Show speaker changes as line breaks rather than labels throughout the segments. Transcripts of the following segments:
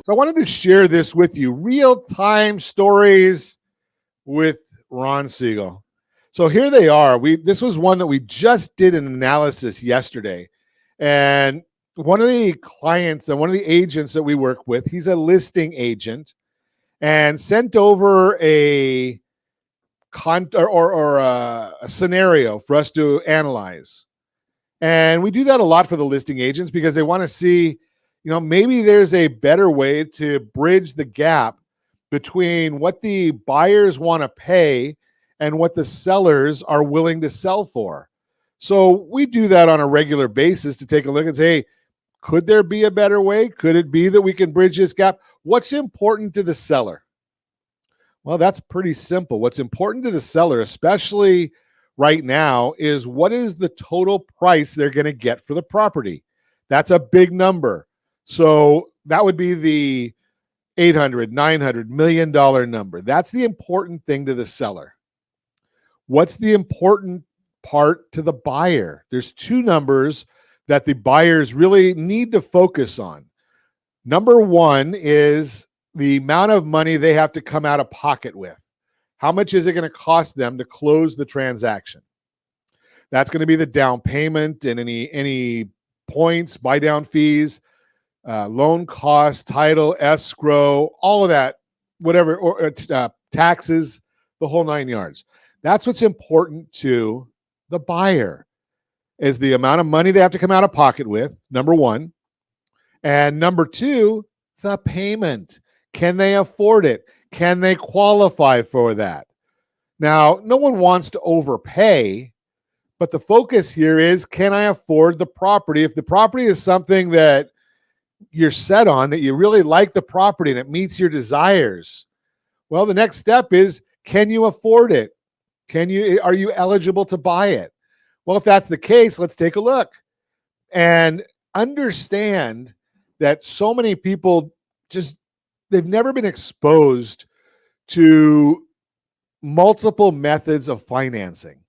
So I wanted to share this with you, real-time stories with Ron Siegel. So here they are. This was one that we just did an analysis yesterday. And one of the clients and one of the agents that we work with, he's a listing agent and sent over a a scenario for us to analyze. And we do that a lot for the listing agents because they want to see, maybe there's a better way to bridge the gap between what the buyers want to pay and what the sellers are willing to sell for. So we do that on a regular basis to take a look and say, hey, could there be a better way? Could it be that we can bridge this gap? What's important to the seller? Well, that's pretty simple. What's important to the seller, especially right now, is what is the total price they're going to get for the property. That's a big number. So that would be the $800, $900 million number. That's the important thing to the seller. What's the important part to the buyer? There's two numbers that the buyers really need to focus on. Number one is the amount of money they have to come out of pocket with. How much is it going to cost them to close the transaction? That's going to be the down payment and any points, buy down fees, loan costs, title, escrow, all of that, whatever, or taxes, the whole 9 yards. That's what's important to the buyer, is the amount of money they have to come out of pocket with, number one. And number two, the payment. Can they afford it? Can they qualify for that? Now, no one wants to overpay, but the focus here is, can I afford the property? If the property is something that you're set on, that you really like the property and it meets your desires, well, the next step is, can you afford it? Are you eligible to buy it? Well, if that's the case, let's take a look and understand that so many people they've never been exposed to multiple methods of financing.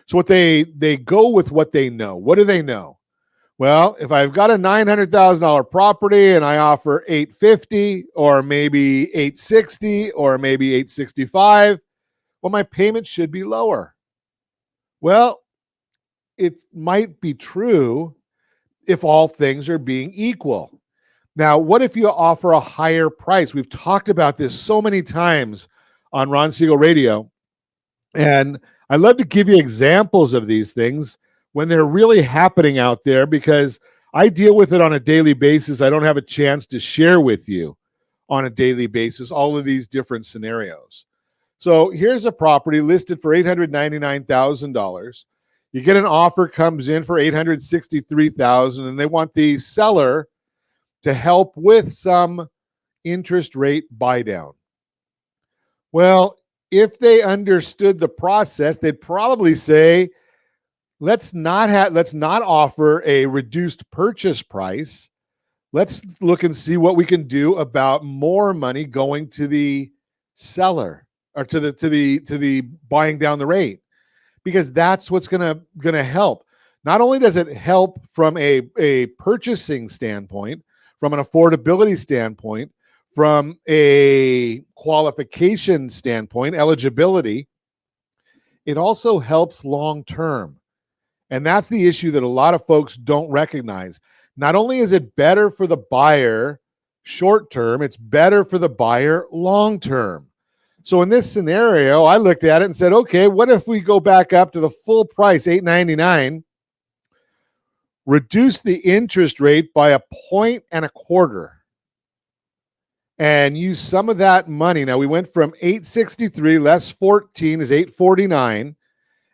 So what they go with what they know. What do they know? Well, if I've got a $900,000 property and I offer $850 or maybe $860 or maybe $865, well, my payment should be lower. Well, it might be true if all things are being equal. Now, what if you offer a higher price? We've talked about this so many times on Ron Siegel Radio, and I love to give you examples of these things when they're really happening out there, because I deal with it on a daily basis. I don't have a chance to share with you on a daily basis all of these different scenarios. So here's a property listed for $899,000. You get an offer, comes in for $863,000, and they want the seller to help with some interest rate buy down. Well, if they understood the process, they'd probably say, let's not offer a reduced purchase price. Let's look and see what we can do about more money going to the seller or to the buying down the rate, because that's what's gonna help. Not only does it help from a purchasing standpoint, from an affordability standpoint, from a qualification standpoint, eligibility, it also helps long term. And that's the issue that a lot of folks don't recognize. Not only is it better for the buyer short term, it's better for the buyer long term. So in this scenario, I looked at it and said, okay, what if we go back up to the full price, $899, reduce the interest rate by 1.25%, and use some of that money. Now, we went from 863 less 14 is 849.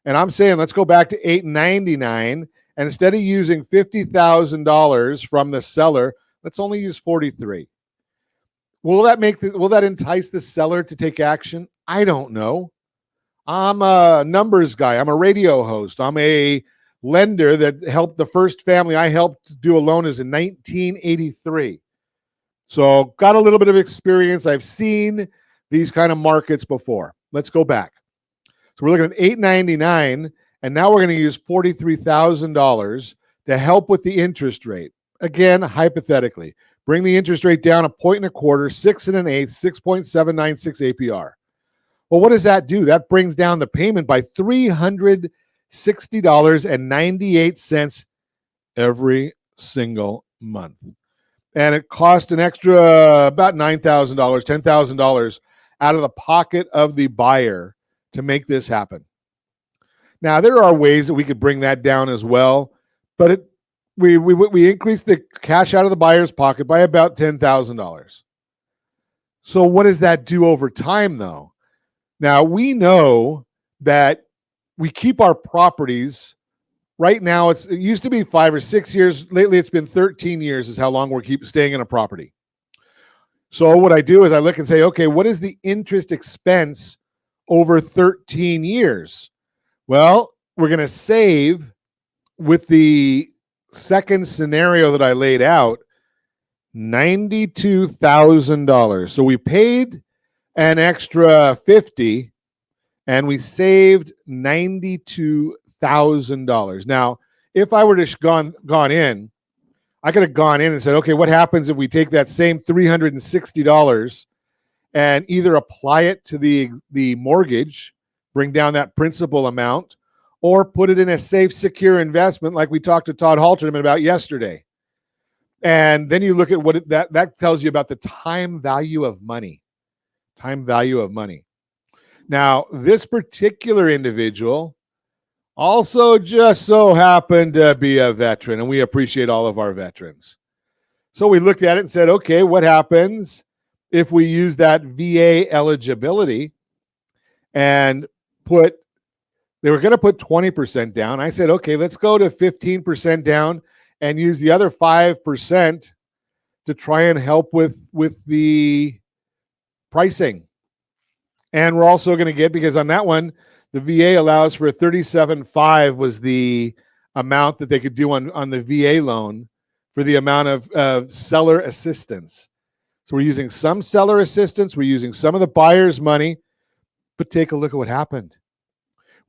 And I'm saying, let's go back to 899. And instead of using $50,000 from the seller, let's only use 43. Will that entice the seller to take action? I don't know. I'm a numbers guy. I'm a radio host. I'm a lender that helped the first family I helped do a loan is in 1983. So got a little bit of experience. I've seen these kind of markets before. Let's go back. So we're looking at $899, and now we're going to use $43,000 to help with the interest rate. Again, hypothetically, bring the interest rate down 1.25, 6 1/8, 6.796 APR. Well, what does that do? That brings down the payment by $360.98 every single month. And it cost an extra about $9,000, $10,000 out of the pocket of the buyer to make this happen. Now, there are ways that we could bring that down as well, but we increased the cash out of the buyer's pocket by about $10,000. So what does that do over time, though? Now, we know that we keep our properties. Right now, it used to be 5 or 6 years. Lately, it's been 13 years is how long we're keep staying in a property. So what I do is I look and say, okay, what is the interest expense over 13 years? Well, we're going to save, with the second scenario that I laid out, $92,000. So we paid an extra $50,000 and we saved $92,000. Now, if I were to gone in, I could have gone in and said, okay, what happens if we take that same $360 and either apply it to the mortgage, bring down that principal amount, or put it in a safe, secure investment like we talked to Todd Halterman about yesterday. And then you look at what that tells you about the time value of money. Time value of money. Now, this particular individual also just so happened to be a veteran, and we appreciate all of our veterans. So we looked at it and said, okay, what happens if we use that VA eligibility and they were going to put 20% down. I said, okay, let's go to 15% down and use the other 5% to try and help with the pricing. And we're also going to get, because on that one, the VA allows for a 37.5 was the amount that they could do on the VA loan for the amount of seller assistance. So we're using some seller assistance. We're using some of the buyer's money, but take a look at what happened.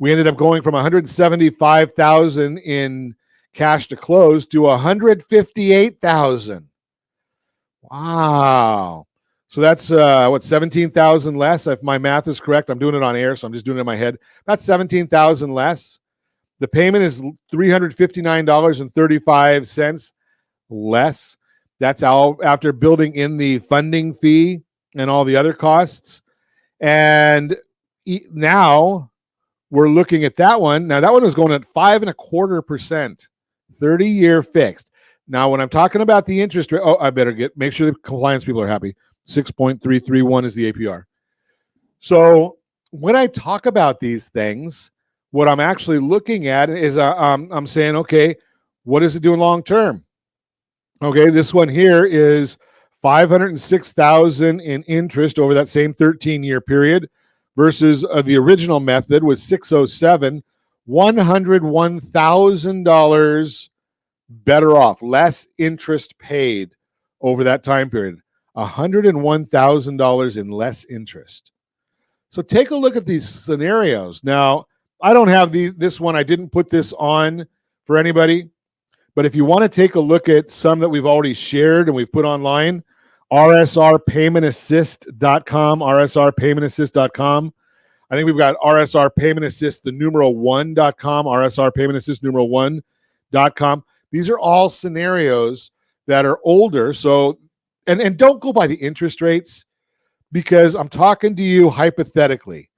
We ended up going from $175,000 in cash to close to $158,000. Wow. So that's what, 17,000 less, if my math is correct. I'm doing it on air, so I'm just doing it in my head. That's 17,000 less. The payment is $359.35 less. That's all after building in the funding fee and all the other costs. And now we're looking at that one. Now that one was going at 5.25%, 30-year fixed. Now, when I'm talking about the interest rate, I better make sure the compliance people are happy. 6.331 is the APR. So when I talk about these things, what I'm actually looking at is I'm saying, okay, what is it doing long term? Okay, this one here is $506,000 in interest over that same 13-year period versus the original method was $607, $101,000 better off, less interest paid over that time period. $101,000 in less interest. So take a look at these scenarios. Now, I don't have this one. I didn't put this on for anybody. But if you want to take a look at some that we've already shared and we've put online, rsrpaymentassist.com, rsrpaymentassist.com. I think we've got RSR Payment Assist, the numeral 1.com, RSR Payment Assist, numeral 1.com. These are all scenarios that are older. So, and don't go by the interest rates, because I'm talking to you hypothetically.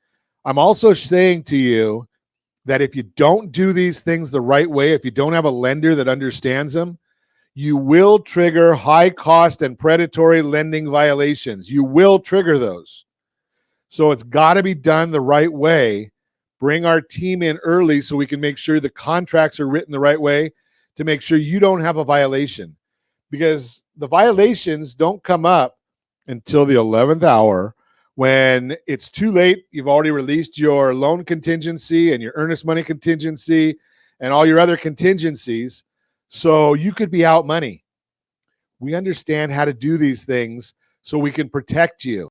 I'm also saying to you that if you don't do these things the right way, if you don't have a lender that understands them, you will trigger high cost and predatory lending violations. You will trigger those. So it's got to be done the right way. Bring our team in early so we can make sure the contracts are written the right way to make sure you don't have a violation, because the violations don't come up until the 11th hour when it's too late. You've already released your loan contingency and your earnest money contingency and all your other contingencies. So you could be out money. We understand how to do these things so we can protect you.